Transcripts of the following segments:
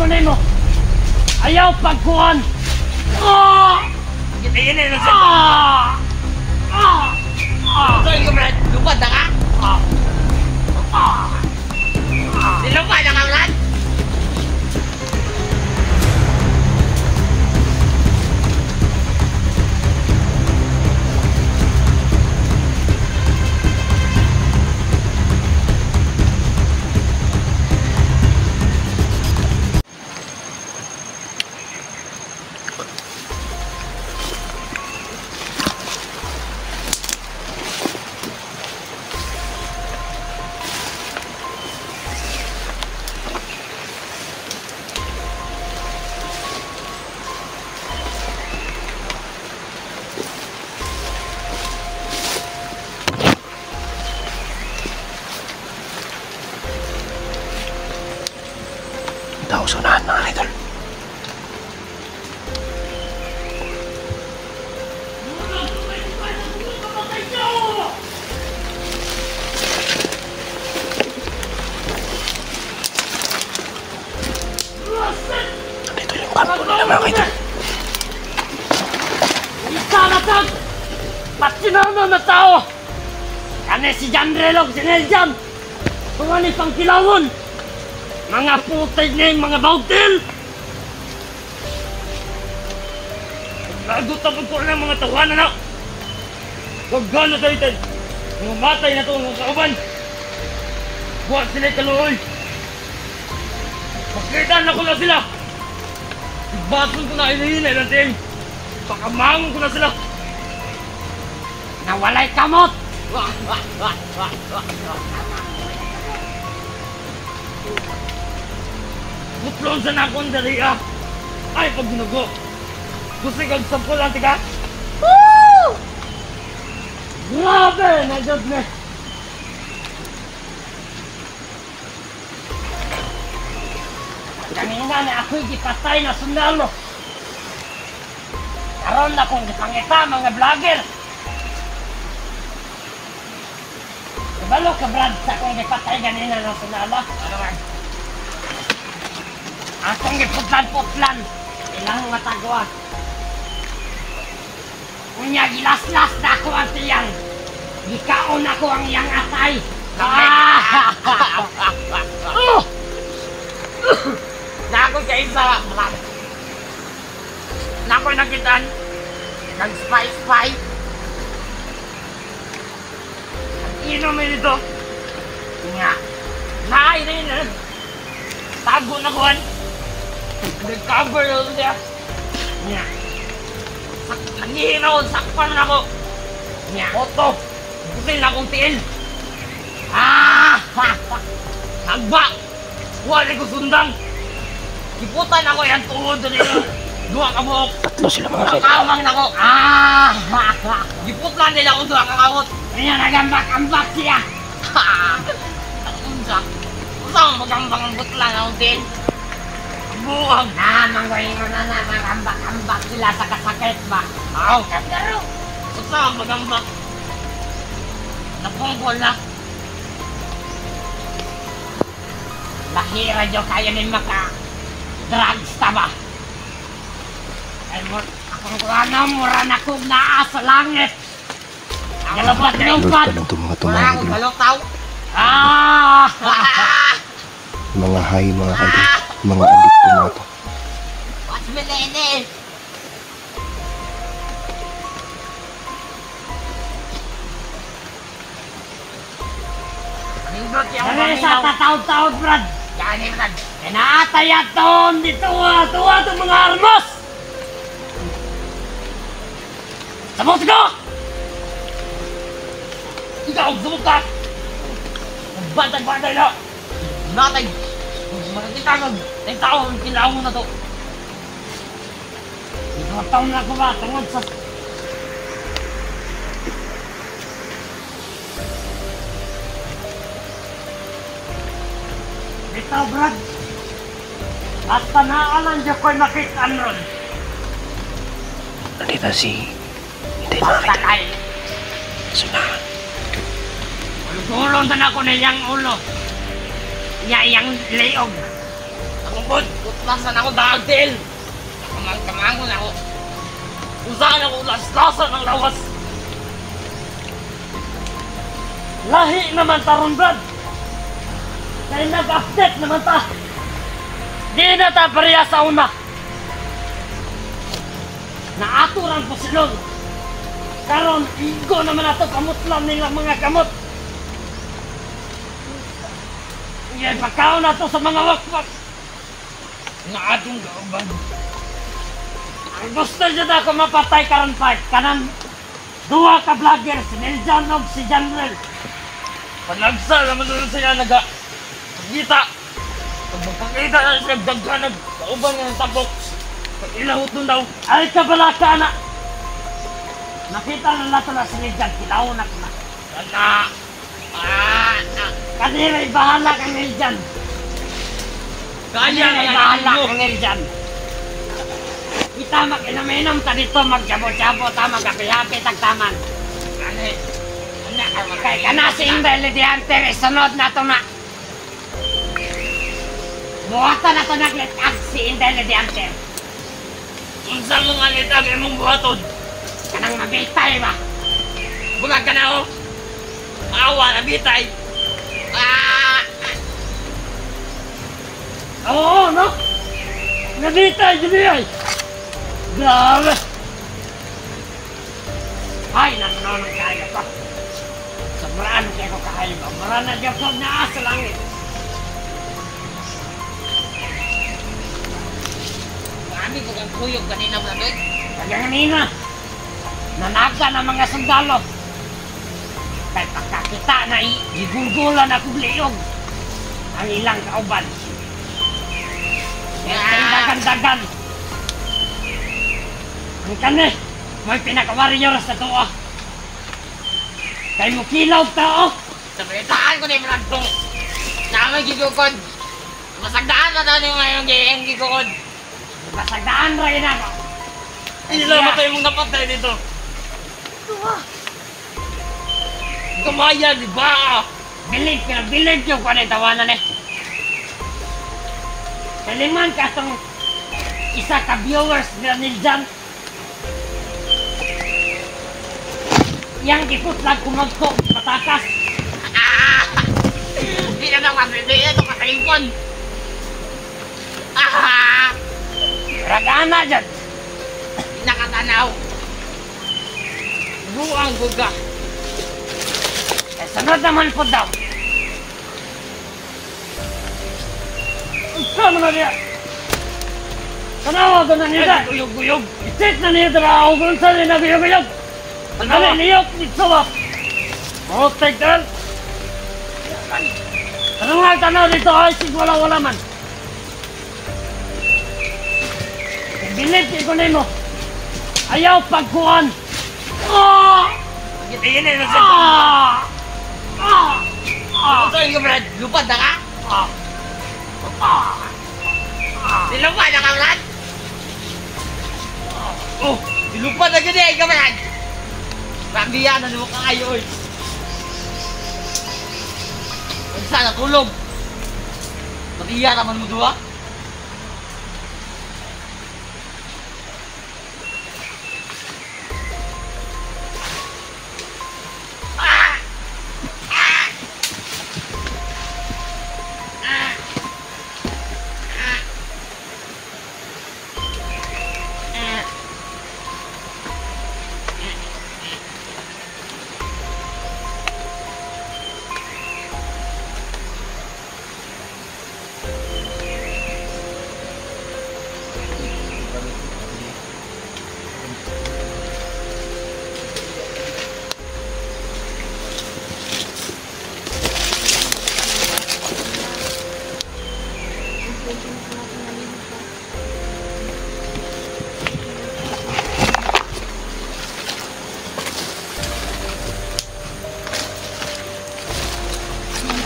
ko nimo. Ayaw pagkuhan. Ah! Ini na siya. So, yung brad, lupad na ka? Nilupad na ka, brad? Tao sa unahan, mga idol. Nandito yung kampo nila, mga idol. Isalatag! Patinano na tao! Kani si Janrelog, si Neljam! Kumani pang kilawon! Mga putay na yung mga bautil! Nagutabog ko na mga tawanan na! Gagana tayo tayo! Mga matay na ito mga kauban! Buhat sila'y kaluoy! Pakitaan ako na sila! Ibason ko na inihinay ng ting! Pakamangon ko na sila! Nawalay kamot! Mutlon sa nakon dari ah! Ay, pag ginugo! Gusto kang sampol lang, tika? Woo! Grabe! Nagyod na! Kanina na ako'y gipatay na sundalo! Karoon na kong gipangita, mga vlogger! Kabalo ka, Brad, sa akong gipatay kanina na sundalo? Ano man? Akong giputlan-putlan! Ilang matagwa! Kunya, gilas-las na ako ang tiyang! Gikaon ako ang iyang atay! Nakoy kayo sa brad. Nakoy nakitaan. Nag-spy-spy. Inom mo dito! Nga. Naay na yun. Tago na kuhan. Nag-cover yun siya. Nga! Nangihin ako, sakpan na ako. Nga! Oto. Gusto na akong tiil. Hagba. Wala ko sundang. Iputan ako yan tuhod rin. Dua ka buhok. Tatlo sila, mga idol. Nakamang na ako. Giputlan nila ako dua kakawot. Kaya nagambak-ambak siya! Unsa? Unsa ang magambang ang butlan ang tiil? Buwag. Mangwaingon na magambak-ambak sila sa kasakit ba? Aw. Unsa ang magambang? Napungkol na. Lahira dyo kayo ni maka-drugs ta ba? Ay mo, akong kurana mura na kong naa sa langit! Galumpat-lumpat! Lord pa lang itong mga Wala akong idol. baloktaw. Mga high, mga idol. Mga adikto na ito. What's my name? Nindot yung Dali sa paminaw. tataod-taod, Brad! Yan eh, Brad. Kinaatayat doon! Dito tuwa itong mga armas! Sabot ko! Ikaw, sumot ka! Bantay-bantay na! Natay! Makikita ka! Ang tao, kailangan mo na to! Ikaw na ko ba? Tungod sa... Dito, Brad! Basta naalan dyan ko'y makitaan ron! Nandito si... Hindi, mga Basta idol. kay! Sunahan. Ulong na ako na iyang ulo. Iyang leog. Akong pod, kutlasan ako dagdil. Kamangon ako. Usahan ako laslasan ng lawas. Lahi naman taron, Brad. Kaya nag-update naman ta. Di na ta pareha sa una. Naaturan po silong. Karon, igo naman ato kamutlan nilang mga kamot. Yan, pagkaon na to sa mga wakwak. Nga atong kauban. Ang gusto nyo na ako mapatay karon pa. Kanan, duwa ka vlogger, si Neljan o si Janrel. Panagsa naman doon sila kita. Pag magpakita na sila nagdagkanag, kauban nga ng tapok. Pag ilahot nun daw. Ay ka bala ka na. Nakita na nato na si Neljan, kilawon na ko na. Kana. Kanina bahala kang Neljan. Kaya Kanina bahala kang Neljan. Kita mag-inam-inam ta dito, magjabo-jabo ta, mag-api-api tagtaman. Kay kanasing dahil di hunter, isunod na ito na. Buhatan na ito naglitag si Inday di hunter. Unsa mo nga litag imong buhaton? Kanang mabitay ba? Bulag ka na o. Awa na bitay. Oo, no? Nabitay, ay. Grabe. Ay, nanonong kaya pa. Sobraan kayo kahayag. Sobraan na dyan po na sa langit. Marami ko kang kuyog kanina mo na doon. Kaya kanina, nanaga ng mga sundalo. Kaya pagkakita na igugulan na kubliyog ang ilang kauban. Kaya dagan-dagan. Ang kani, may pinaka-warrior sa tuwa. Kaya mo kilaw tao. Sabalitaan ko na yung managtong. Namay gigukod. Masagdaan na tayo ngayon yung gigukod. Masagdaan rin ako. Ilan ba tayo mong napatay dito? Kamaya, di ba? Believe yung kung ano yung tawanan eh. Kaliman ka itong isa ka viewers na niljan. Yang giputlag kumagko, patakas. Hindi na daw kasi, hindi na ito kasalingkon. Ragana dyan. Hindi nakatanaw. Buang buga. Eh, sunod naman po daw. Saan naman niya? Tanawa ko na niya dahil. Guyog-guyog. Isit na niya dara ako kung saan niya naguyog-guyog. Ano niyok dito ba? Protect girl. Ano nga tanaw dito ay sig wala-wala man. Bilit ko nimo. Ayaw pagkuhan. Iyan na sa Ano yung kabrad? Lupad na ka? Silupad na ka, Brad? Oh, silupad na gani, kabrad! Rambiyan, ano ka kayo, oy? Huwag sana tulog. Matiya naman mo doon, ha?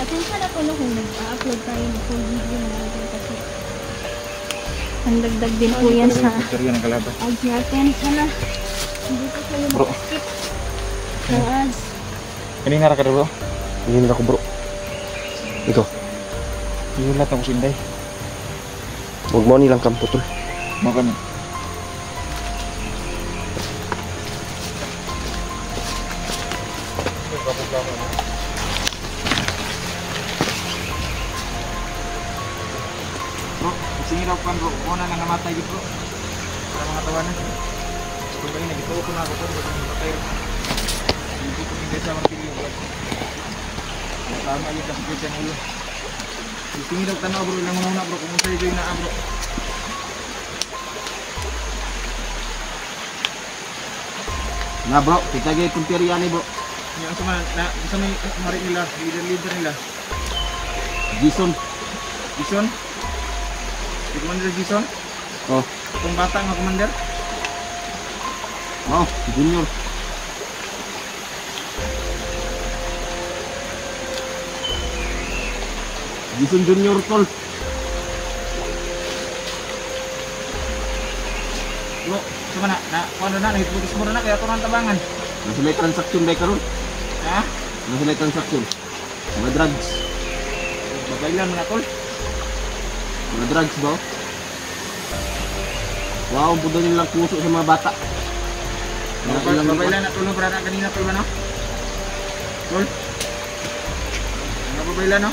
Pasensya na po no kung nag-upload tayo ng full video na natin kasi ang dagdag din po yan sa ads natin. Sana hindi po kayo mag-skip sa ads. Ini nga ka bro. Hindi na ako bro. Ito. Iulat ako si Inday. Huwag mo nilang kampo tol. Makan. Bro, singin daw kan bro. Una nang namatay gitu bro. Para mga tawanan. Kung bagay nagituo ko na ako bro. Namatay. Hindi ko hindi sa mga pili bro. Tama yung kasipit yan ulo. Singin daw tanaw bro. Ilang muna bro. Kung sa'yo yung naa bro. Na bro, kita gay kumpirian ni bro. Yang sama na sa may hari nila, leader nila. Jason. Jason? Si Commander Jason? Oh, Itong bata nga Commander? oh, Junior. Jason Junior tol. Bro, sama na, ano na, nahitbutis mo na kaya ito ng tabangan. Nasa may transaction ba karon? Ha? Nasa may transaction. Mga drugs. Babaylan mo na tol. Mga drugs ba? Wow, pudo nilang puso sa mga bata. Babaylan na tol, para na kanina tol ba no? Tol? Ano babaylan no?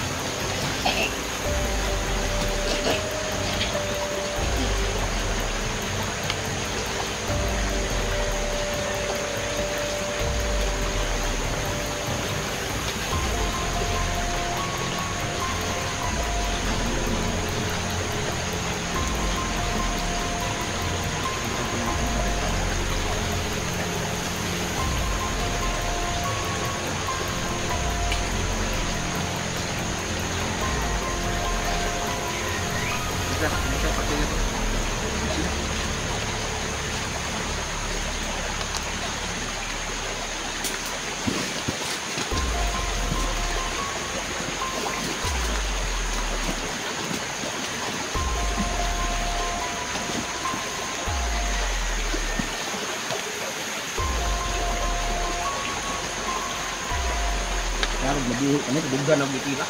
Kaya maglabuhi kami, kabuggan ang bitira.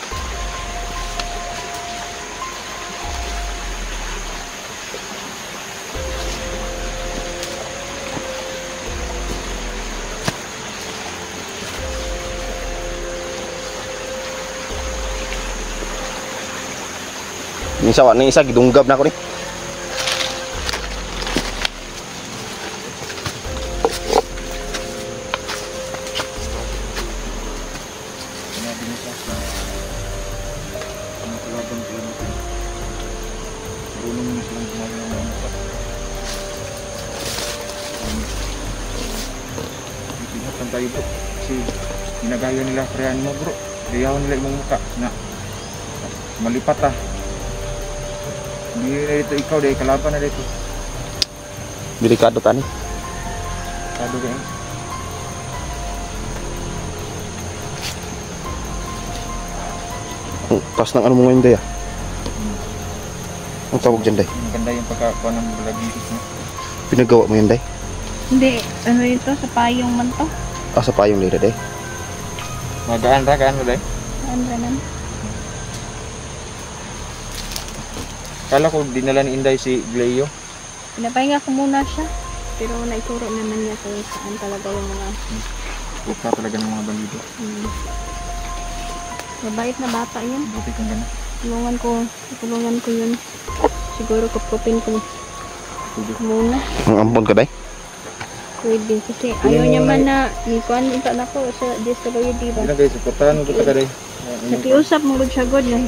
Ni isa gidunggab na ako ni. Tayo bro, kasi ginagaya nila krean mo bro, diyawan nila imong muka na malipat ah. Hindi na ito ikaw dahil kalaban na dito. Delikado ka ni. Kado kayo. Pas ng ano mo ngayon day ah. Ang tawag dyan day? Maganda yung pagkakuha ng balagigit mo. Pinagawa mo yun day? Hindi, ano ito, sa payong man to. Ah, sa payong day day? Magaan mo dahil. Ano naman? Kala ko dinala ni Inday si Gleo. Pinapahinga ko muna siya. Pero naituro naman niya kung saan talaga yung mga Buka talaga ng mga bandido. mabait na bata yun. Buti kang gana. Tulungan ko yun. Siguro kupkupin ko muna. Ang ampon ka day? Pwede. Kasi ayaw niya man na ikuan ito na ko sa DSWD ba. Hindi na guys, supportahan mo kita ka day. Nakiusap mo gud siya god na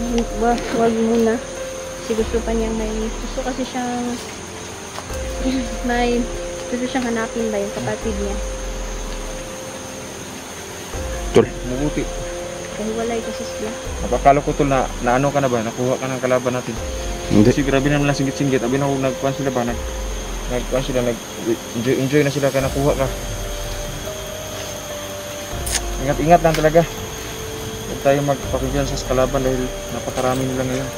wag muna. Kasi gusto pa niyang gusto kasi siyang gusto siyang hanapin ba yung kapatid niya. Tol. Mabuti. Kahiwalay kasi sila. Napakala ko tol na ano ka na ba? Nakuha ka ng kalaban natin. Hindi. Kasi grabe naman lang singgit-singgit. Abi na kung nagkuhan sila ba? Nagkuhan sila, nag-enjoy na sila kaya nakuha ka. Ingat-ingat lang talaga. Huwag tayo magpakumpiyansa sa kalaban dahil napakarami nila ngayon.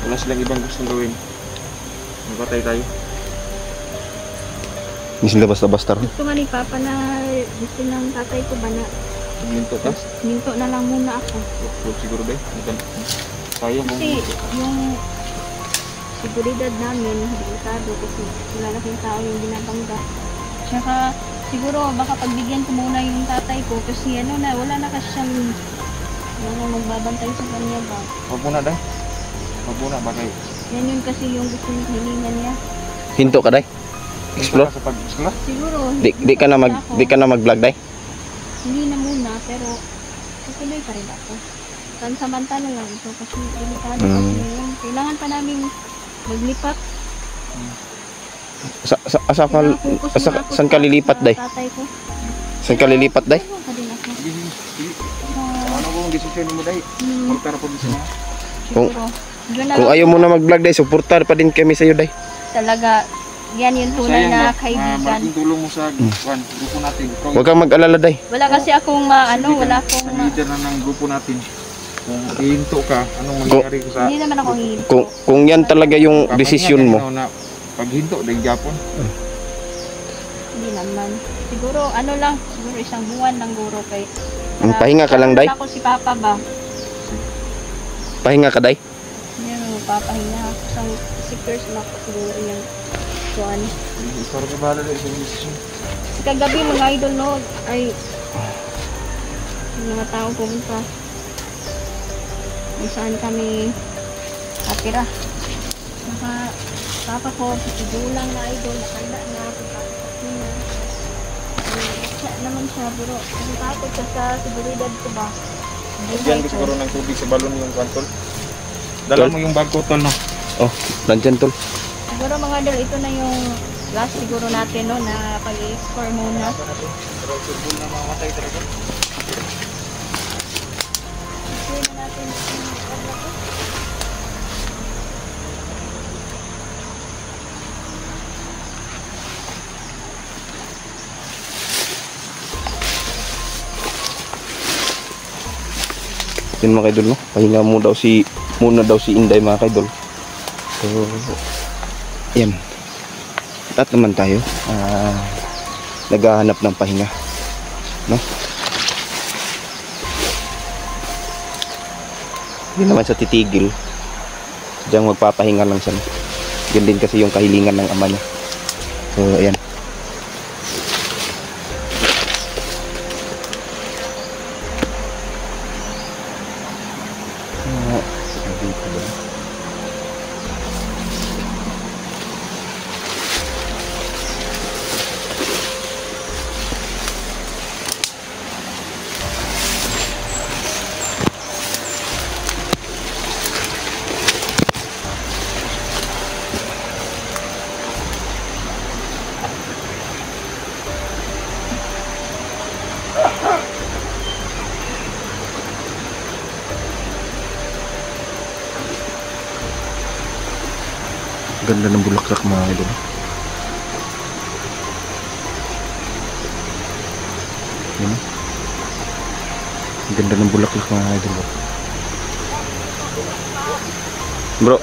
Wala silang ibang gustong gawin. Magpatay tayo. Hindi sila basta-basta rin. Gusto nga ni Papa na gusto ng tatay ko ba na Minto ka? minto na lang muna ako. Huwag siguro ba? Sayang kung Kasi yung seguridad namin, delikado kasi malalaking tao yung binabangga. Tsaka siguro baka pagbigyan ko muna yung tatay ko kasi ano na, wala na kasi siyang magbabantay sa kanya ba. Wag muna day. Wag muna bagay. Yan yun kasi yung gusto niya, hilingan niya. Hinto ka, day? Explore? Sa pag-explore? Siguro, Di ka na mag-vlog, day? hindi na muna, pero tutuloy pa rin ako. Samantala lang ito kasi delikado kasi yun. Kailangan pa namin maglipat. Saan ka lilipat, day? Tatay ko. Saan ka lilipat, day? Ewan ka din ako. Ano kung desisyon mo day? Portar po din mo. Siguro. Doon na Kung lang ayaw mo na mag-vlog, day, supportar pa din kami sa'yo, day. talaga, yan yung tunay na kaibigan. Malaking tulong mo sa grupo natin. Huwag kang mag-alala, day. Wala kasi akong wala akong leader na ng grupo natin. Kung hihinto ka, anong mangyayari ko sa... hindi naman ako hihito. Kung yan talaga yung desisyon mo. Na paghinto, dahil Japon. Hindi naman. Siguro, siguro isang buwan lang guro kay... Pahinga ka lang, day. Ako si Papa ba? Pahinga ka, day. Pero papahinga ako. Isang years na ako siguro yung kuhan. Para ka bahala dahil sa desisyon. Kagabi mga idol no, ay mga tao pumunta. Kung saan kami atira. Naka papa ko, sigulang na idol, nakanda na ako na. Siya naman siya, pero ang takot siya sa seguridad ko ba? Diyan ko siguro ng tubig sa balon yung kantol. Dala mo yung bag ko tol no? Oh, nandyan, tol. Siguro mga idol, ito na yung last siguro natin no, na pag-explore muna. Pero turbul na mamatay talaga. Explore na natin yung pagla ko. Yun mga kaidol, no? Pahinga muna daw si Inday mga kaidol. So, yan. At naman tayo naghahanap ng pahinga, no? Hindi naman sa titigil. Diyan magpapahinga lang siya. Yan din kasi yung kahilingan ng ama niya. So, ayan. Ganda ng bulaklak mga idol. Yan. Ganda ng bulaklak mga idol. Bro.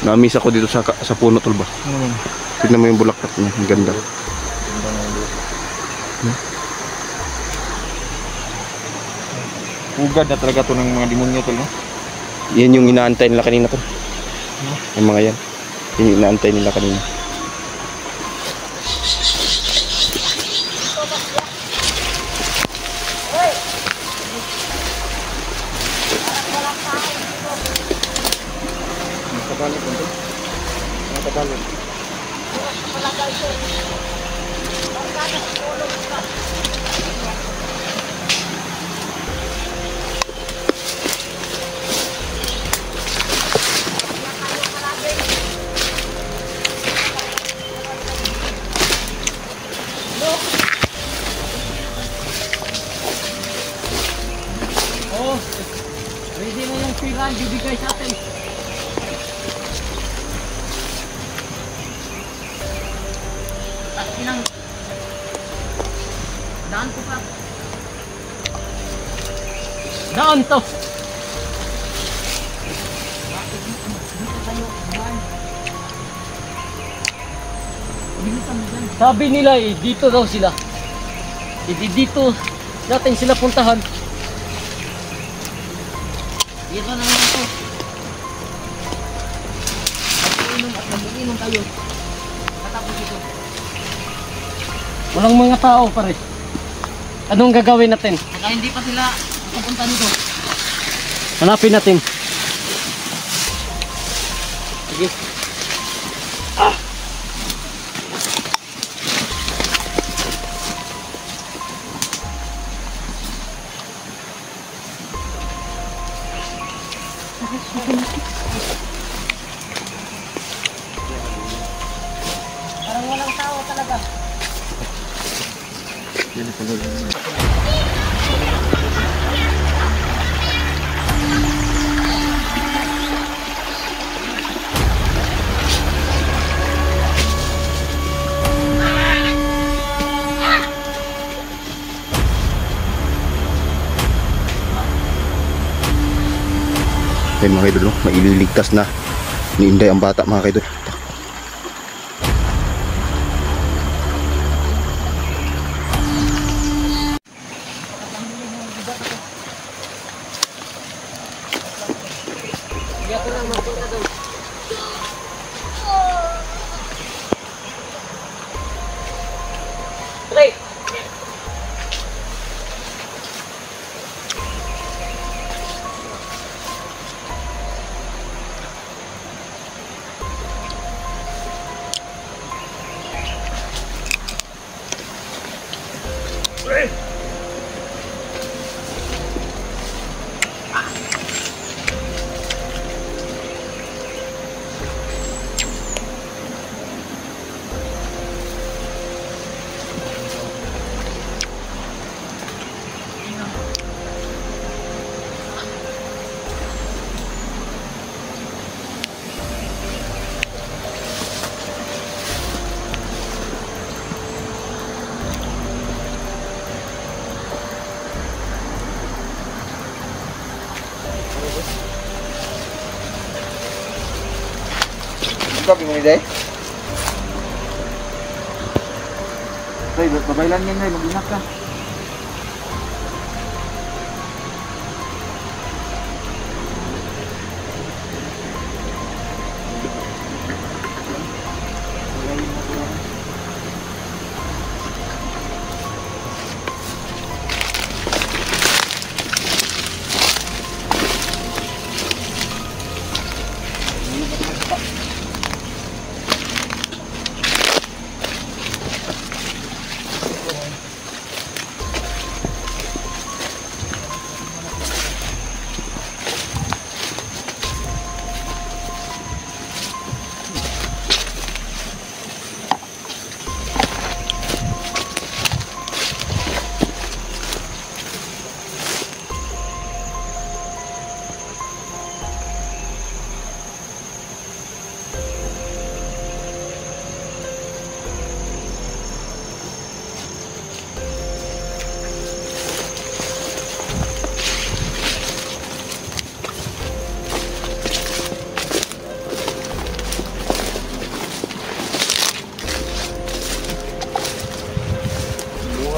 Namiss ako dito sa puno tol ba? Tignan mo yung bulaklak niya, ang ganda. Ugad na talaga to ng mga demonyo tol no? Yan yung inaantay nila kanina tol. Yung mga yan. Yung inaantay nila kanina. Nakabalot ito. Nakabalot. Oh, ready na yung piran, bibigay sa atin. Inang daan ko pa. Daan to. Dito tayo, daan. Bilisan mo. Sabi nila eh, dito daw sila. Dito natin sila puntahan. Dito na lang ito. Mag-iinom at mag-iinom tayo. Katapos ito. Walang mga tao pare. Anong gagawin natin? Baka hindi pa sila pupunta nito. Hanapin natin. Sige. Parang walang tao talaga. Ayun mga kaidol, maililigtas na ni Inday ang bata mga kaidol. Pre! Sabi mo ni Day? Day, babaylan yan Day, mag-ingat ka.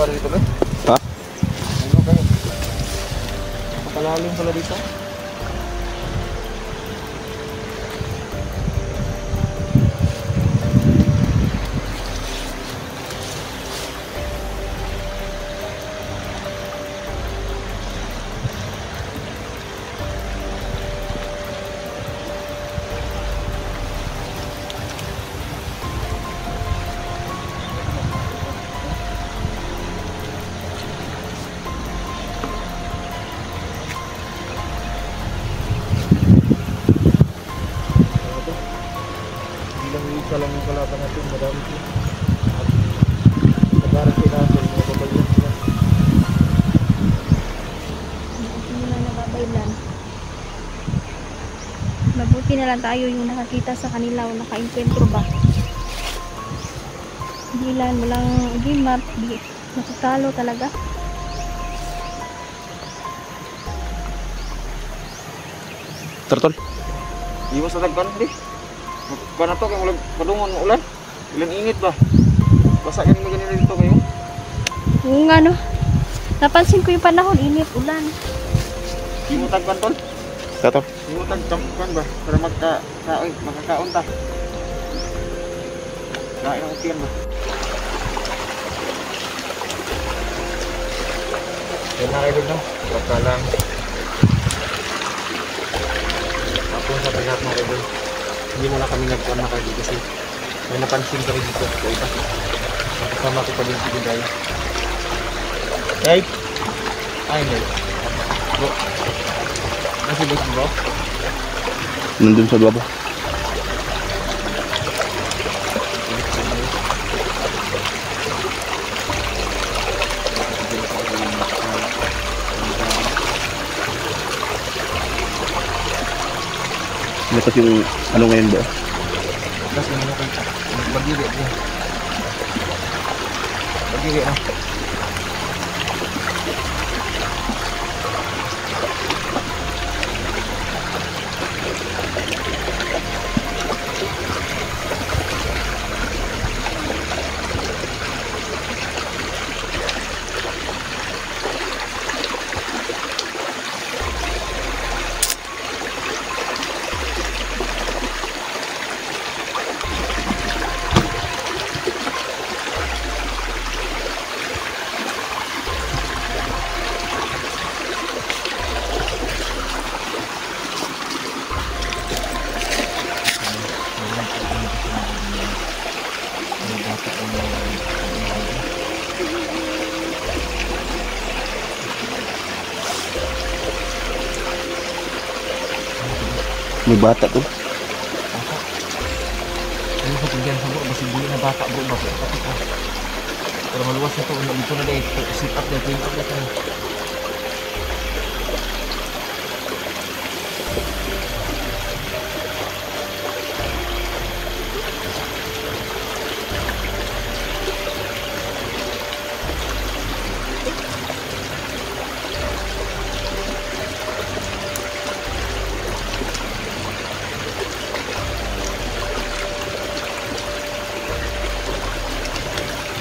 Dito ba? Ha? Ano kayo? Napakalalim pala dito. Isa lang yung kalaban natin, madami sila. Nagbarang sila, nababaylan sila. Hindi na nababaylan. Mabuti na lang tayo yung nakakita sa kanila o naka-encuentro ba. Hindi lang, walang gimat, nakatalo talaga. Turtle? Iwas na tagpan, di. Magpa na to, kaya walang padungon ulan. Ilang init ba? Basa ka naman ganito dito kayo. Oo nga no. Napansin ko yung panahon, init, ulan. Simutag kan tol. Kato. Simutag kan ba? Para makakaon ta. Kain ang tiyan ba? Yan na kayo no. Baka lang. Ako sa lahat mga kayo. Hindi mo na kami nagkuhan na kayo kasi may napansin kami dito. Kaya ito. Kasama ko pa din si Guday. Hey! Ay, no. Bro. Nasi boss bro? Nandun sa baba. Ano kasi yung ano ngayon ba? Tapos yung ano kayo. Bagiri ako. Bagiri ako. May bata to. Ano sa tinggan sa bro? Basta hindi na bata bro. Pero maluwas na to. Dito na dahil. Sit up dahil. Clean up dahil.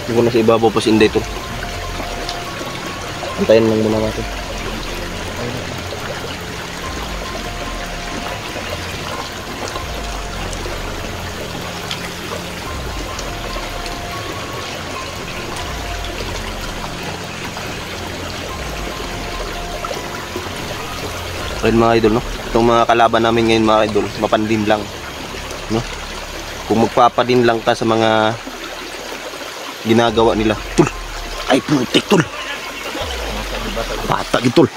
Hindi ko na sa ibabaw pa si Inday to. Antayin lang muna natin. Ayun mga idol, no? Itong mga kalaban namin ngayon mga idol, mapandin lang, no? Kung magpapadin lang ka sa mga ginagawa nila, tul, ay putik tul, bata gitu tul.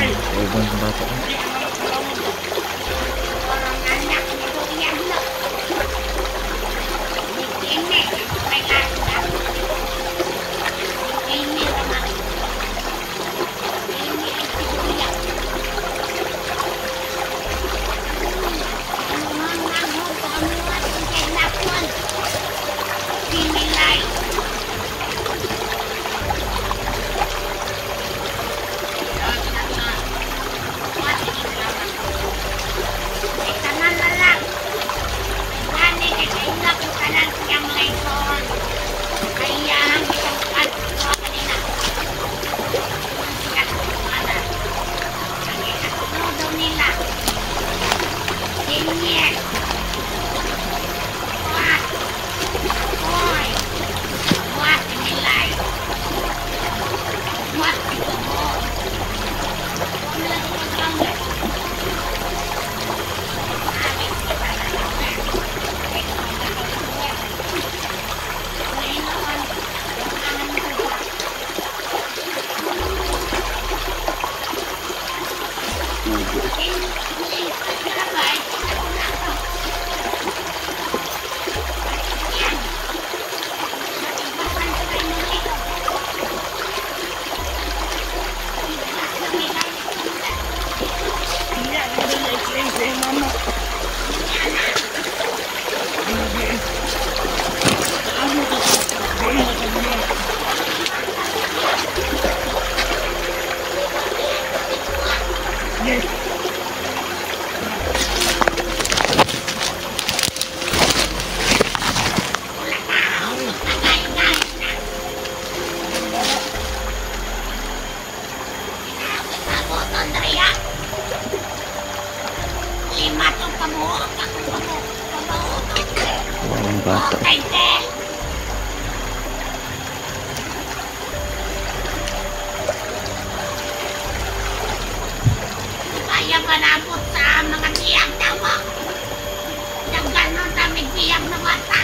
Ubang sa bata. Orang anak itu yang nak. Ini mereka ini ramai. Ini itu ya. Orang kamu masih enak pun. Dinilai. Kanan lang. Gani kailangan ko kanan siyang lesson. Kaya ang isang ko kanina. Sikat ko mana. Ang ikasunod nila. Sinye. What? Hoy. What nilay? What ito mo? Wala ko magkangit. Walang bata. Kaya panabot sa mga tiyang tawa. Nang ganon kami tiyang na bata.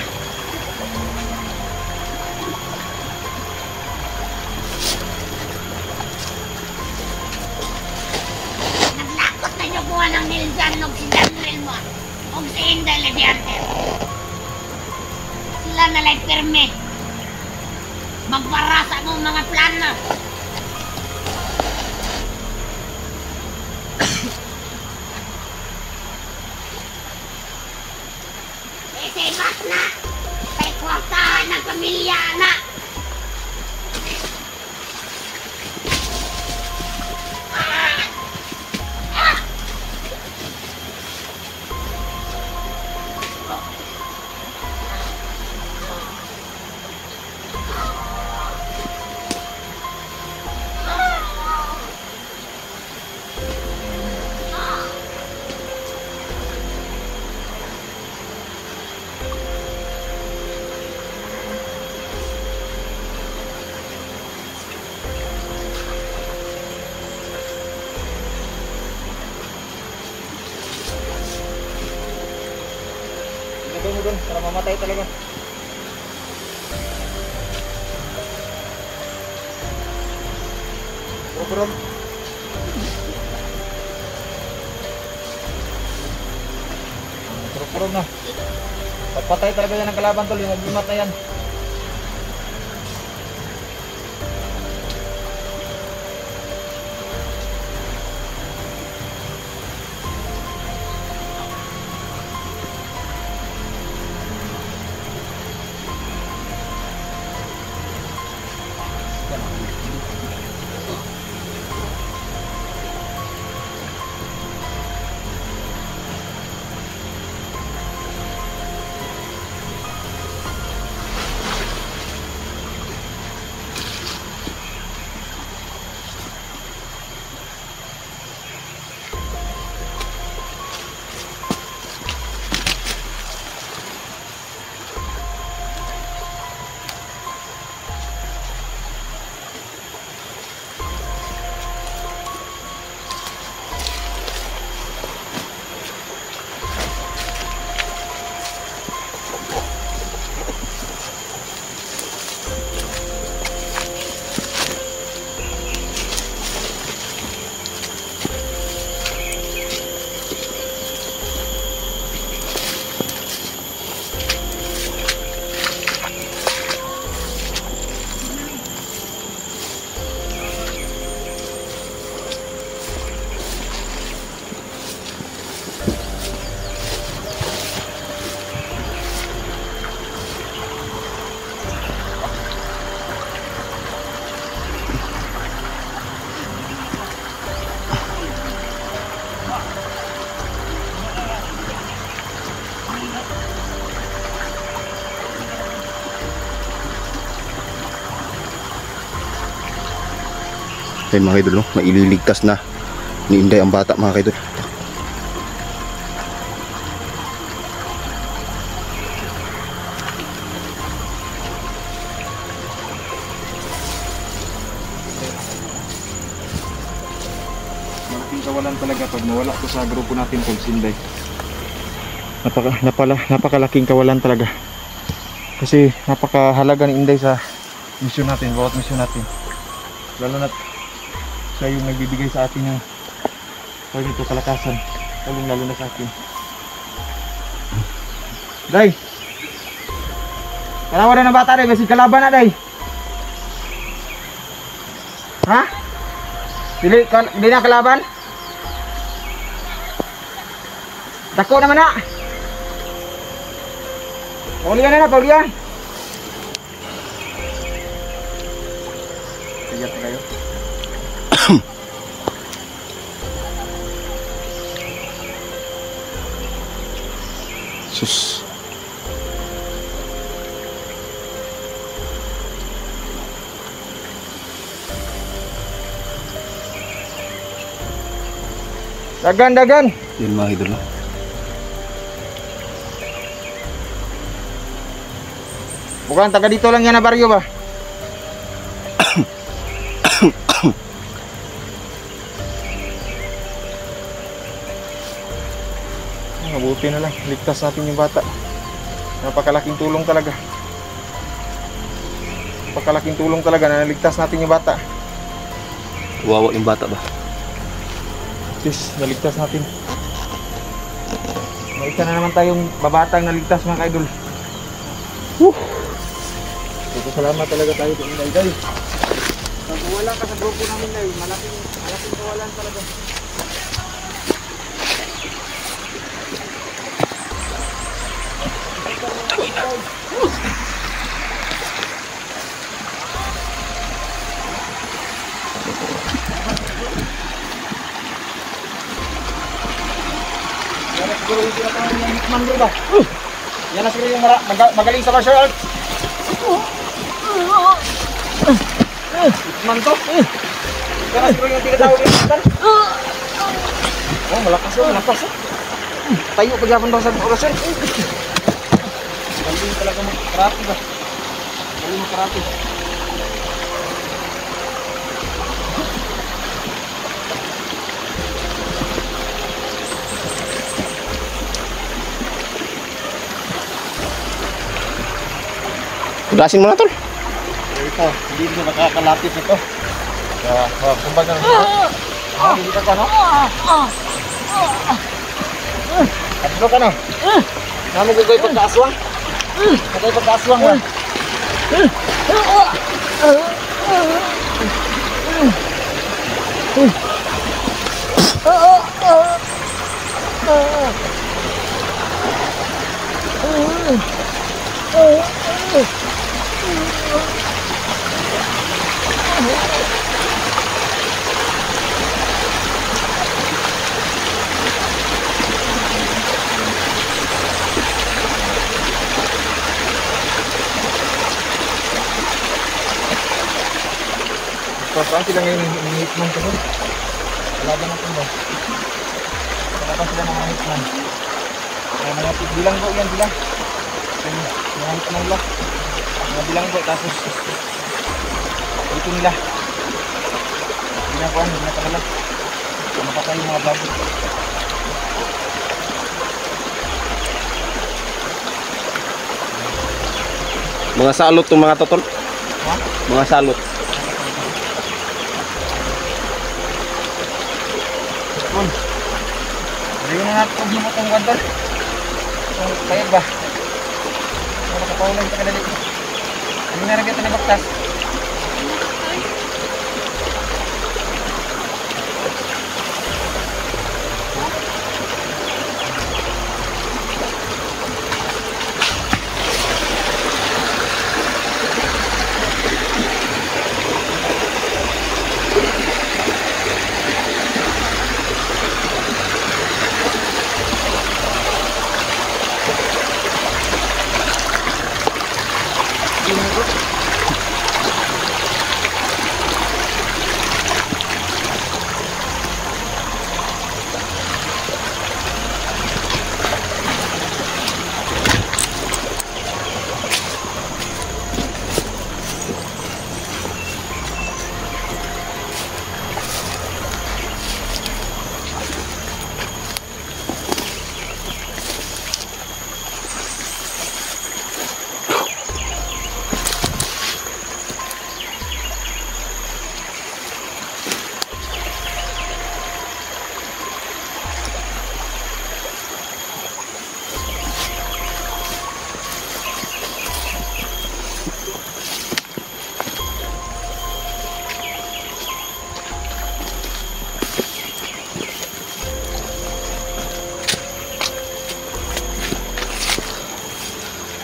Naglakot na niyo buwan ng Niljan nung si Daniel mo. O si Inday Leviante. Sila nalay pirme. Magbarasa mo mga plano. Isibat na. Kay kwartahan ng pamilya na. Mo doon para mamatay talaga. Bro. Puro na. Pagpatay talaga yan ang kalaban tol, yung magbimat na yan. Ayun mga idol, no? Maililigtas na ni Inday ang bata mga idol. Malaking kawalan talaga pag nawala ko sa grupo natin tol, si Inday. Napakalaking kawalan talaga. Kasi napakahalaga ni Inday sa misyon natin, bawat misyon natin. Lalo na siya yung nagbibigay sa atin ng ito, kalakasan. Lalo na sa akin. Day! Kalawan na ng bata, Day. Basi kalaban na, Day. Ha? Hindi na kalaban? Dako naman na! Paulian na, paulian! Tiyak na kayo. Sus. Dagan! Yun mga idol, no? Bukan taga dito lang yan na baryo ba? Mabuti na lang, ligtas natin yung bata. Napakalaking tulong talaga. Napakalaking tulong talaga na naligtas natin yung bata. Wawa yung bata ba? Yes, naligtas natin. May isa na naman tayong babatang naligtas mga kaidol. Salamat talaga tayo sa Inday, Day. Pag wala ka sa grupo namin, Day, malaking kawalan talaga. Yan na siguro yung tinatawag ng hitman bro ba? Yan na siguro yung magaling sa martial arts. Hitman to. Yan na siguro yung tinatawag ng hitman. Oh, malakas yun, malakas yun. Tayo pagyapon daw sa orasyon. Galing talaga mag-karate ba? Galing mag-karate. Gasin mo na, tol. Ito, hindi mo nakakalapit ito. Kumbaga, hindi ka no? Atlo ka no? Namin ko kayo pagkaaswang? Kayo pagkaaswang ba? Saan sila ngayon yung hitman ko? Kalaban natin ba? Kalaban sila ng mga hitman. Mga bilang po yan sila. Mga hitman nila. Mga bilang po, tapos dito nila. Bilang po, hindi na kanila. Mapatay yung mga bago. Mga salot itong mga totol. Ha? Mga salot. Hindi na natin kung himot ang gandol. Kaya ba? Nakapaulan ka kadali. Ano na rin ito na baktas?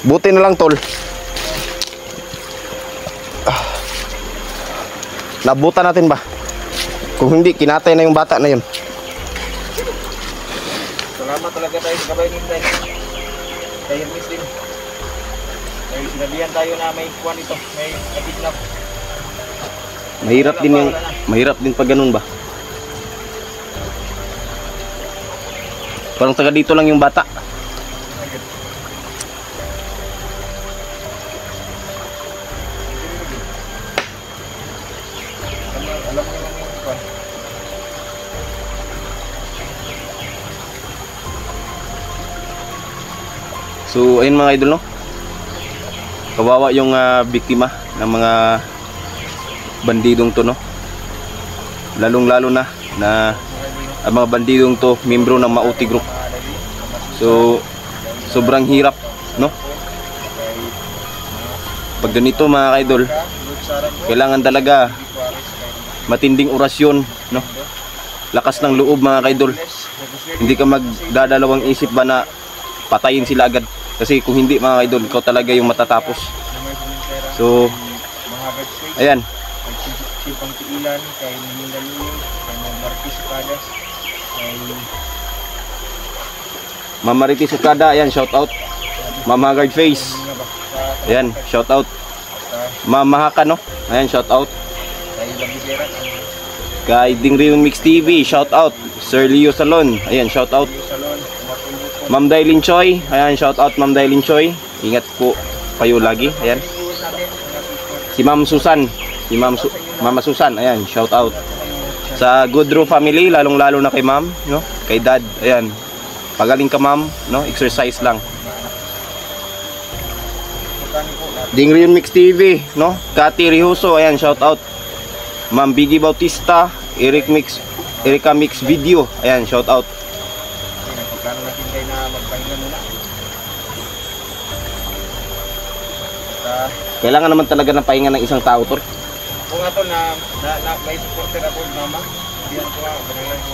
Buti na lang, tol. Nabutan natin ba? Kung hindi, kinatay na yung bata na yun. Salamat talaga tayo sa kabay nito. Tayo miss din. Tayo sinabihan tayo na may kuwan ito, may kidnap. Mahirap din pag ganun ba? Parang taga dito lang yung bata. Alam mo yung kuwan. So ayun mga idol, no? Kawawa yung biktima ng mga bandidong to, no? Lalong-lalo na ang mga bandidong to membro ng Mauti Group. So sobrang hirap, no? Pag ganito mga idol, kailangan talaga matinding orasyon, no? Lakas ng loob mga idol. Hindi ka magdadalawang isip ba na patayin sila agad. Kasi kung hindi mga idol, ikaw talaga yung matatapos. So, ayan. Sipang Tiilan, kay Mindanao, kay Marquis Sucadas, kay Ma'am Marites Sucada, ayan, shout out. Ma'am Haggard Face, ayan, shout out. Ma'am Mahaka, no? Ayan, shout out. kay Labigera, Kay Dingrion Mix TV, shout out. Sir Leo Salon, ayan, shout out. Salon, Mapundo, Ma'am Dailin Choi, ayan, shout out Ma'am Dailin Choi. Ingat po kayo lagi, ayan. Si Ma'am Susan, si Mama Susan, ayan, shout out. Sa Goodrow family, lalong-lalo na kay Ma'am, no? Kay Dad, ayan. Pagaling ka Ma'am, no? Exercise lang. Dingrion Mix TV, no? Kati Rihuso, ayan, shout out. Ma'am Biggie Bautista, Erica Mix Video, ayan, shout out. nagpaplano natin kayo na magpahinga muna. At Kailangan naman talaga ng pahinga ng isang tao, tol. ako nga to na may supporter ako mama. Diyan ko nga, ganun ko.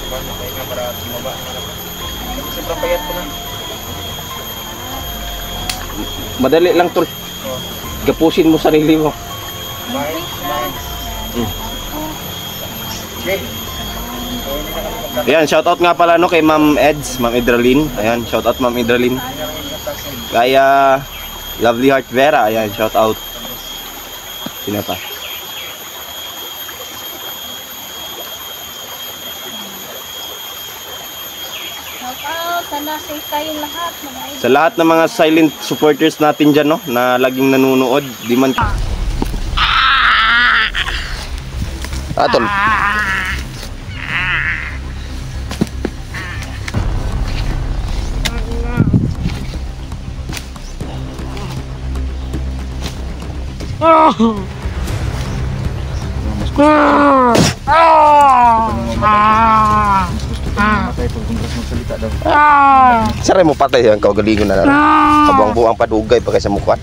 Magpahinga para sumaba. Kasi sobrang payat ko na. Madali lang, tol. Gapusin mo sarili mo. Bye. Okay. So, hindi na kami magkakaroon. Ayan, shout out nga pala no kay Ma'am Eds, Ma'am Idralin. Ayan, shout out Ma'am Idralin. Kaya Lovely Heart Vera, ayan, shout out. Sino pa? Shout out. Sana safe tayong lahat. Mga idol. Sa lahat ng mga silent supporters natin dyan, no, na laging nanonood, di man... Tol. Matay pag kung magsalita daw. Saray mo patay yan, kaugalingon na lang. Kabuang-buang padugay pa kaysa mukha.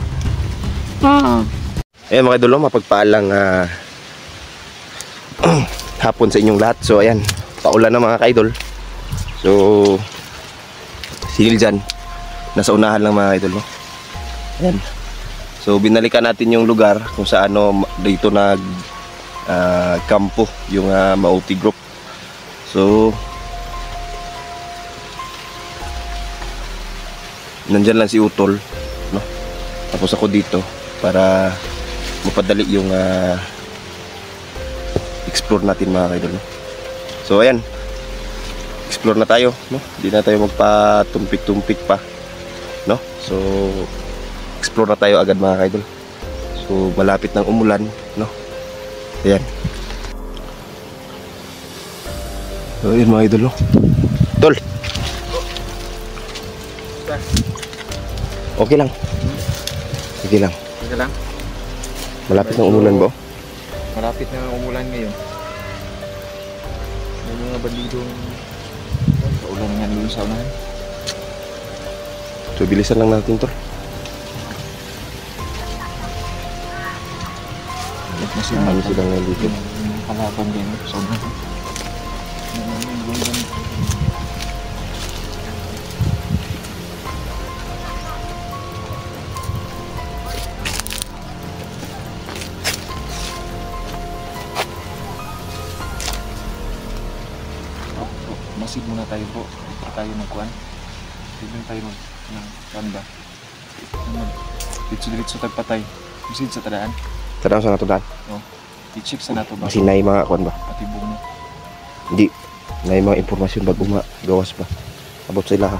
Ayan mga idol, mapagpaalang hapon sa inyong lahat. So ayan, paulan na mga ka-idol. So si Hiljan nasa unahan lang mga idol, no? Ayan. So binalikan natin yung lugar kung saan dito nag kampo yung Mauti Group. So nandyan lang si Utol, no? Tapos ako dito para mapadali yung explore natin mga kaidol, no? So ayan, explore na tayo, no? Hindi na tayo magpatumpik-tumpik pa, no? So explore na tayo agad mga kaidol. So malapit ng umulan, no? Ayan. So ayan mga idol, no? Tol, okay lang. Sige lang. Sige lang. Malapit ng umulan ba? Malapit na ang umulan ngayon. May mga bandidong sa ulan nga doon sa unahan. So bilisan lang natin to. Ano silang nandito? Yung kalaban din sa unahan. proceed muna tayo bro. Ito tayo ng kuan. Tignan tayo ng kuan ba. Ditso-ditso tagpatay. Proceed sa tadaan. Tadaan sa nato daan. Oh. I-check sa nato ba. Kasi nay mga kuan ba. Pati buong mo. Hindi. Nay mga impormasyon bago gawas pa. Abot sila ha.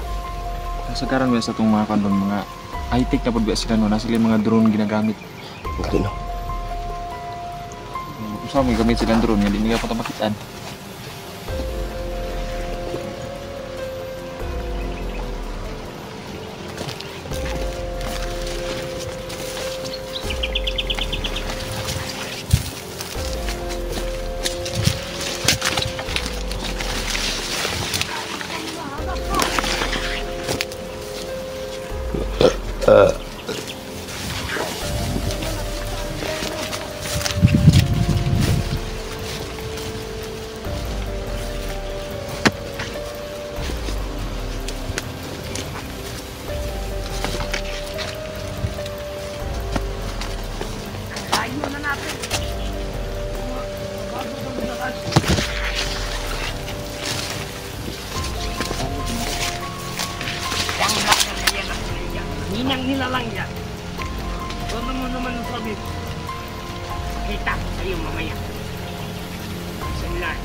Sa karon ba sa itong mga kuan mga high-tech na po ba sila no? Nasa sila mga drone ginagamit. Okay no. Sa mga gamit silang drone, hindi nila pa makitaan. Layo na natin. Bago kang lakas. Yang lang na yan ang yan. Ninang nila lang yan. Ano mo naman ang sabi? Kita ko sa'yo mamaya. Seminar.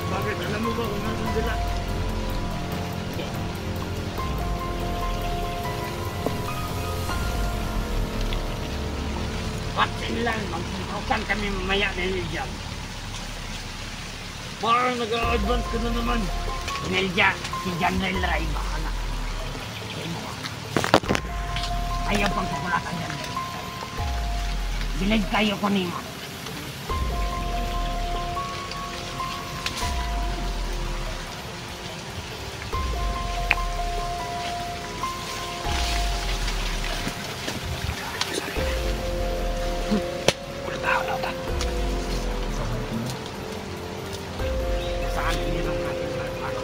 Bakit? Alam mo ba kung ano sila? Patin lang, magpupukan kami mamaya dahil dyan. Parang nag-a-advance ka na naman. Dahil dyan, si General Ray, bahala. Ayaw pang kukulatan yan. Bilag kayo ko nimo. Saan nilang natin ano?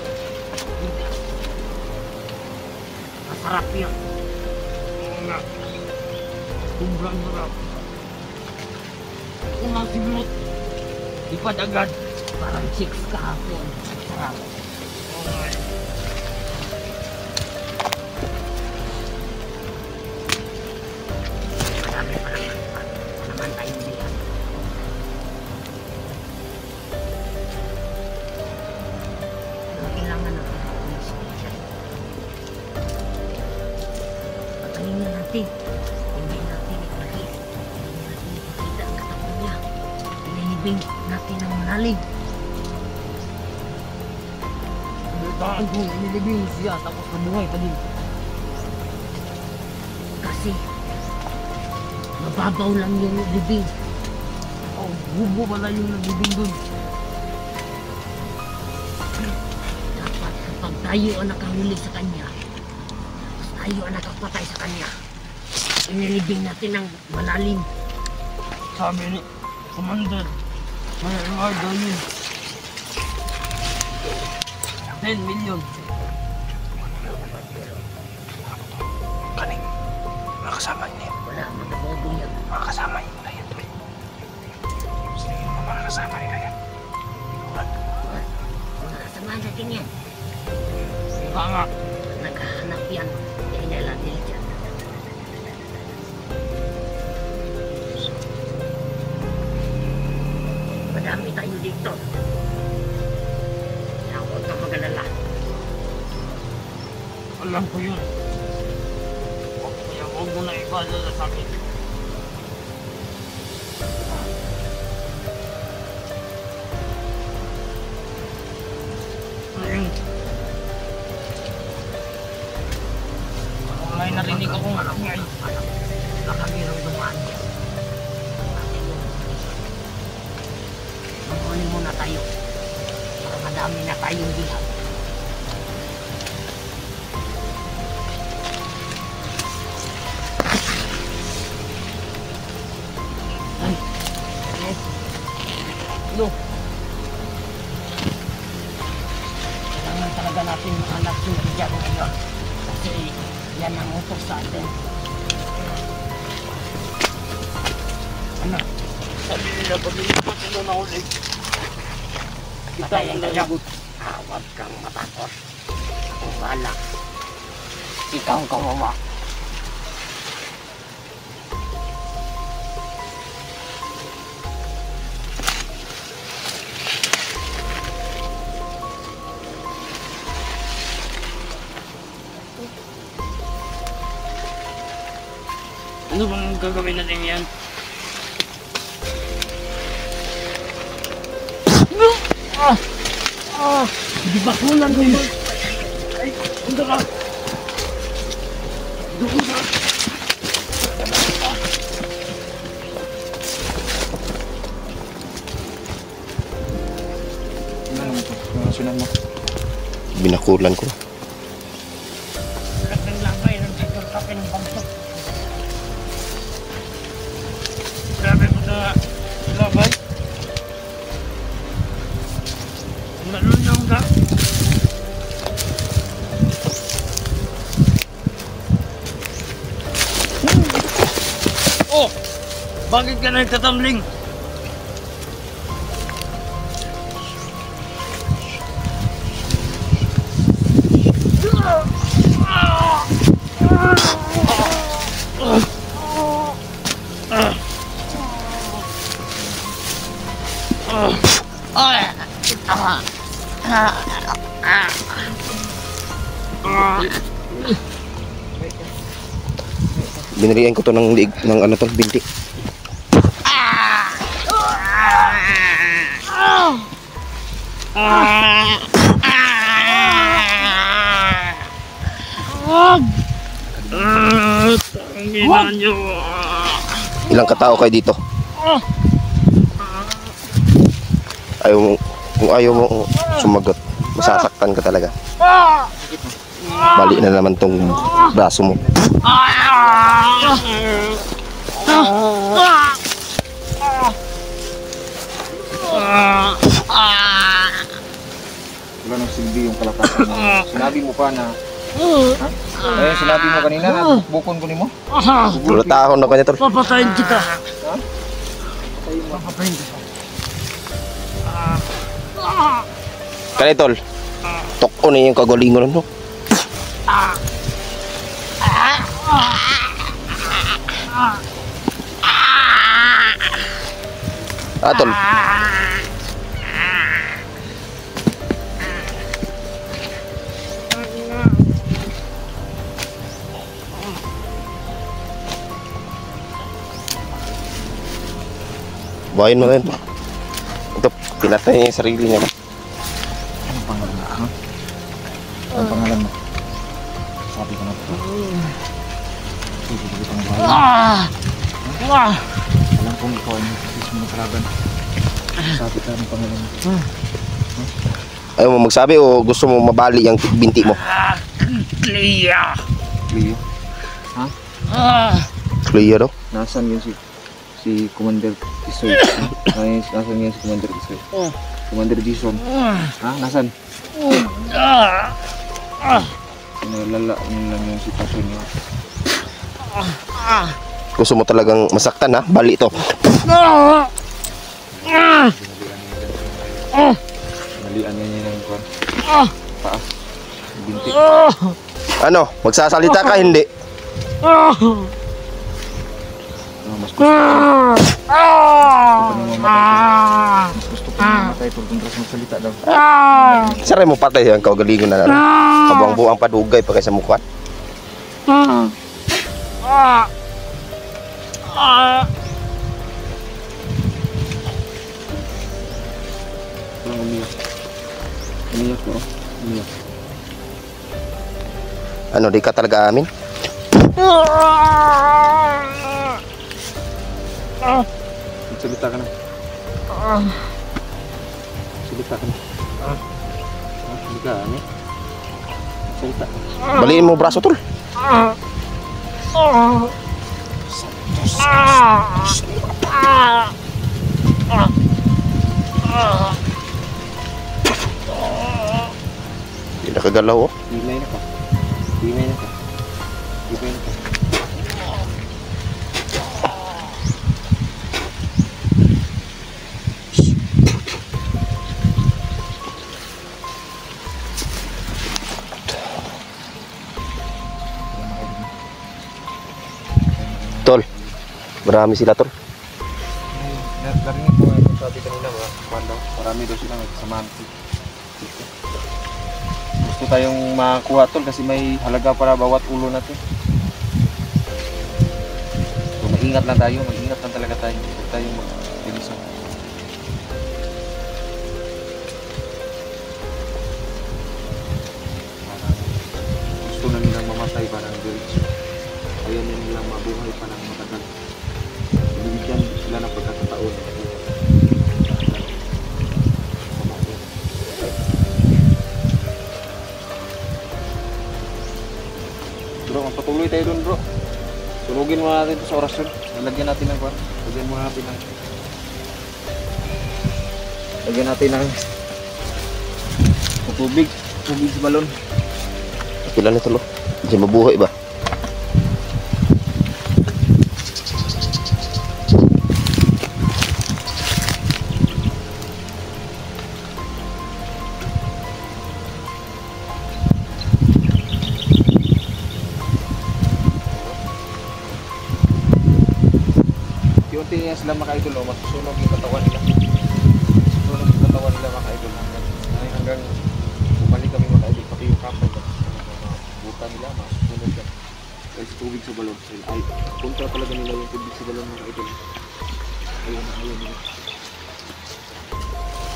Masarap yun. Oo nga. Sobrang sarap. Kung ang simot, ipad agad. Parang chicks kahapon. Sarap. Oo nga. Marami pa naman tayong bilang. Kailangan natin ang special. Patayin natin. Hindi natin ipakita. Hindi natin ipakita ang katawan niya. Inilibing natin ang malalim. Saan kung inilibing siya tapos nabuhay pa din? Kasi mababaw lang yung libing. Oh, bubo pala yung nalibing dun. Dapat kapag tayo ang nakahuli sa kanya, tapos tayo ang nakapatay sa kanya, inilibing natin ng malalim. Sabi ni Commander, may reward daw yun. 10 million. Kaning. Mga kasama niya. Wala, magabobo yan. Mga kasama niya na yan. Sige mo mga kasama nila yan. Samahan natin yan. Baka nga, Naghahanap yan. Kaya nila dyan. Madami tayo dito. Kaya huwag kang mag-alala. alam ko yun. Kaya huwag mo na ipadala sa akin. Ayun. May narinig akong ingay. Baka mayroong dumaan yan. Mamunin muna tayo. Para madami na tayong bilang. Ay. Ano? Kailangan talaga natin mahanap yung biyak ngayon. Kasi yan ang utos sa atin. Ano? Sabi nila, pag-iipat sila na ulit. Kita Patayin ang kayo. nalagot. Huwag kang matakot. Akong bahala. Ikaw ang kawawa. Ano bang gagawin natin yan? Di ba kulang ko yun? Ay, punta ka. Doon ka. Ano mo ito? Mga sunan mo. Binakulan ko. Ang lambay ng tikor ka pinabangtok. Grabe mo na labay. Malunong ka. Oh! Bakit ka nagtatamling? Binirian ko to ng liig, ng ano to, binti. Tangina nyo. Ilang katao kayo dito? Ayaw mo, kung ayaw mo sumagot, masasaktan ka talaga. Bali na naman tong braso mo. Wala nang silbi yung kalapatan mo. Sinabi mo pa na... Ha? Eh, sinabi mo kanina na bukon ko ni mo. Tulatahon na kanya tol. Papatayin kita. Papapayin ka. Kani tol. Toko na yung kagalingon mo. Tol. Bawain mo rin. Ito, pinatay niya yung sarili niya. Anong pangalan mo? Ha? Anong pangalan mo? Sabi ko na po. Sige, sige pang bahay. Alam kong ikaw ay mismo na kalaban. Sabi ka ng pangalan mo. Ayaw mo magsabi o gusto mo mabali yung binti mo? Clea. Leo. Ha? Clear daw. Nasaan yun si Commander Tisoy? Nasaan yun si Commander Tisoy? Commander Jason. Ha? Nasaan? Nalala lang yung sitwasyon niya. Gusto mo talagang masaktan ha? Bali ito. Nalian niya ng kwan. Paa. Binti. Ano? Magsasalita ka hindi? Mas gusto ko nang mamatay. Mas gusto ko nang mamatay pero kung terus magsalita daw. Saray mo patay ang kagalingon na ano? Kabuang-buang padugay pa kaysa mukha. Parang umiyak. Umiyak ko. Umiyak. Ano, di ka talaga amin? Magsalita ka na. Magsalita ka na. Hindi ka, ano? Magsalita. Baliin mo braso tol. Hindi nakagalaw oh. Himay na ka. Himay na ka. Himay na ka. Marami sila tol. Narinig ko nga sabi kanina ba? Marami daw sila nagsamahan. Gusto tayong makakuha tol kasi may halaga para bawat ulo natin. So mag-ingat lang tayo, mag-ingat lang talaga tayo. Huwag tayong mag-bilisan. Gusto na nilang mamatay parang diretso. Ayaw na nilang mabuhay parang matagal. Binigyan sila ng pagkakataon. Bro, magpatuloy tayo dun bro. Sulugin muna natin ito sa orasyon. Lalagyan natin ng kwan. Lagyan muna natin ng... Lagyan natin ng... tubig. Tubig sa balon. Pila na tol. Kasi mabuhay ba? Unti nga sila maka-idol, masusunog yung katawan nila. Masusunog yung katawan nila maka-idol hanggang bumalik kami maka-idol pati yung kapal mga buta nila, masusunog yan dahil sa tubig sa balon. Ay, punta talaga nila yung tubig sa balon maka-idol. Ayun nila.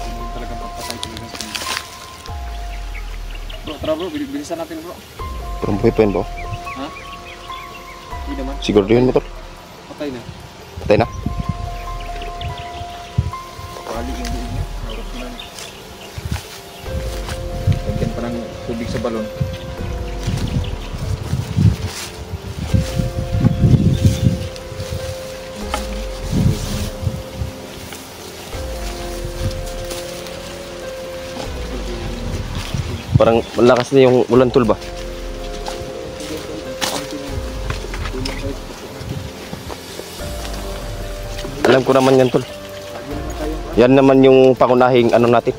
Ayun talagang pagpatay talaga sa kanila. Bro, tara bro, bilisan natin bro. Pero buhay pa yun bro. Ha? Hindi naman. Siguro yun mo tol. Patay na. Patay na. Balik yung doon niya. Lagyan pa ng tubig sa balon. Parang malakas na yung ulan tol ba? Alam ko naman yan tol. Yan naman yung pangunahing ano natin.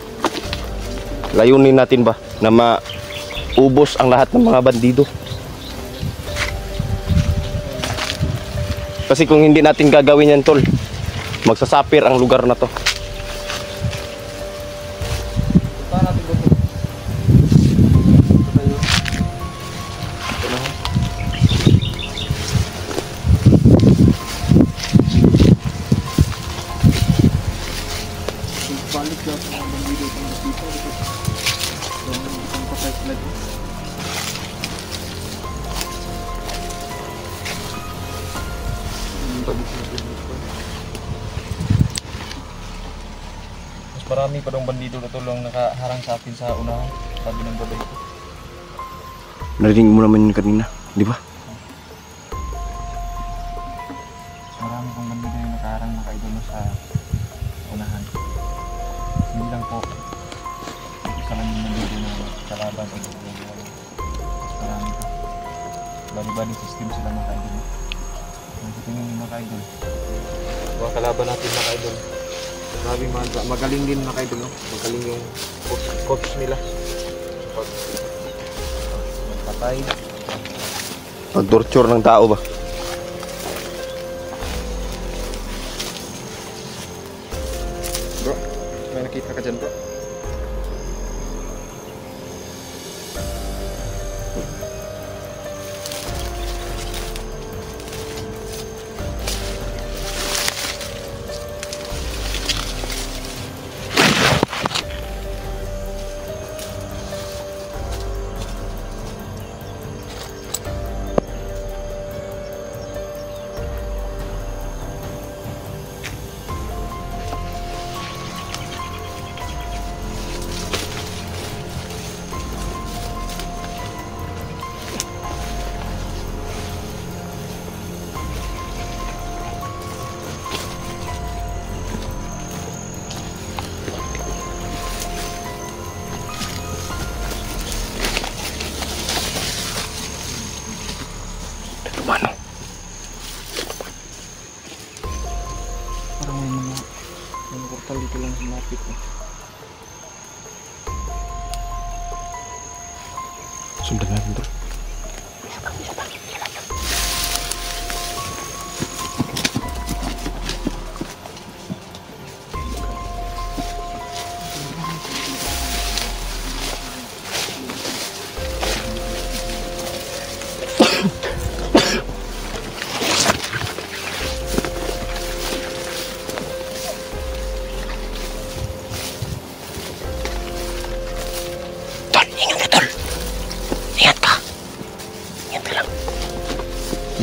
Layunin natin ba na maubos ang lahat ng mga bandido. Kasi kung hindi natin gagawin yan tol, magsasapir ang lugar na to. Balik daw sa mga bandido itong dito. Itong patay sila dito. Mas marami pa daw bandido na tulong nakaharang sa atin sa unahan. Sabi ng babay ko. Narinig mo naman yun kanina, di ba? Marami pong bandido yung nakaharang makaidol sa unahan. Hindi lang po isa lang yung bandido na kalaban o marami pa. Bali-bali system sila mga kaidol. Ang tingin yung mga kaidol. Mga kalaban natin mga kaidol. Grabe magaling din mga kaidol, no? Magaling yung coach nila. Pagpatay. Pag-torture ng tao ba? Bro, may nakita ka dyan bro? Mano? Parang may portal dito lang sa lapit. Sundan natin tol.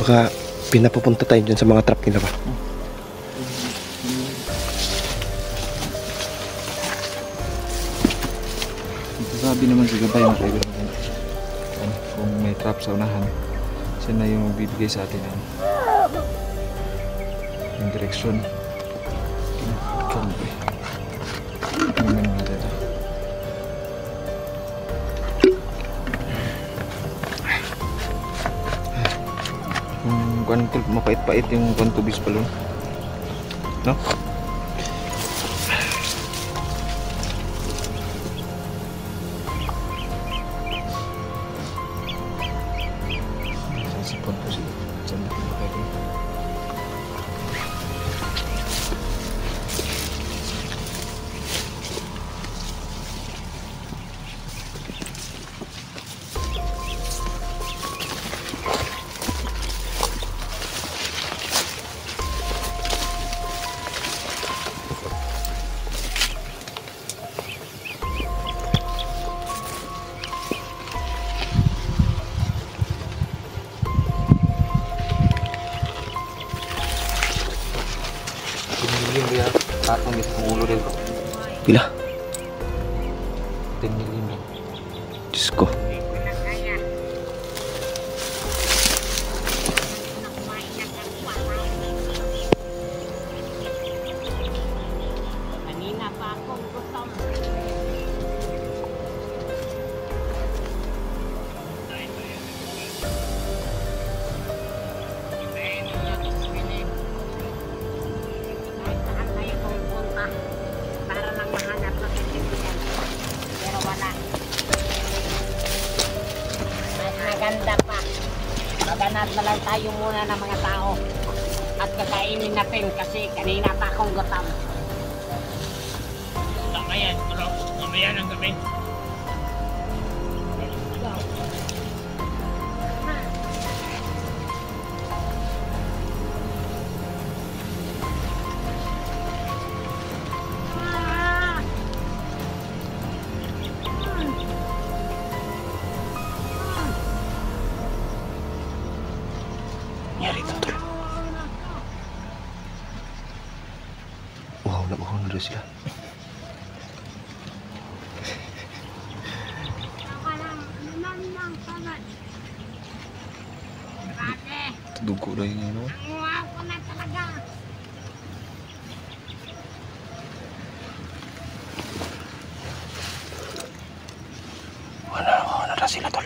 Baka pinapupunta tayo dyan sa mga trap nila ba? Sabi naman si Gabay mga kaibigan kung may trap sa unahan, siya na yung bibigay sa atin yung direksyon. Tingnan mo natin ito. Kung mapait-pait yung tubis palun, no? Sipon po siya. Diyan na pinapagin. Tatong dito ng ulo rin ko. Pila? 10 million. Diyos ko. Kanina pa akong gutom. Kahit saan tayo pupunta para lang mahanap ng kaibigan. Pero wala. Mas maganda pa. Maghanap na lang tayo muna ng mga tao. At kakainin natin kasi kanina pa akong gutom. Tama yan, bro. Mamaya ng gabi. Wow, nabahon na sila. Dugo na yun yun. Wow, ko na talaga. Wala na sila tol.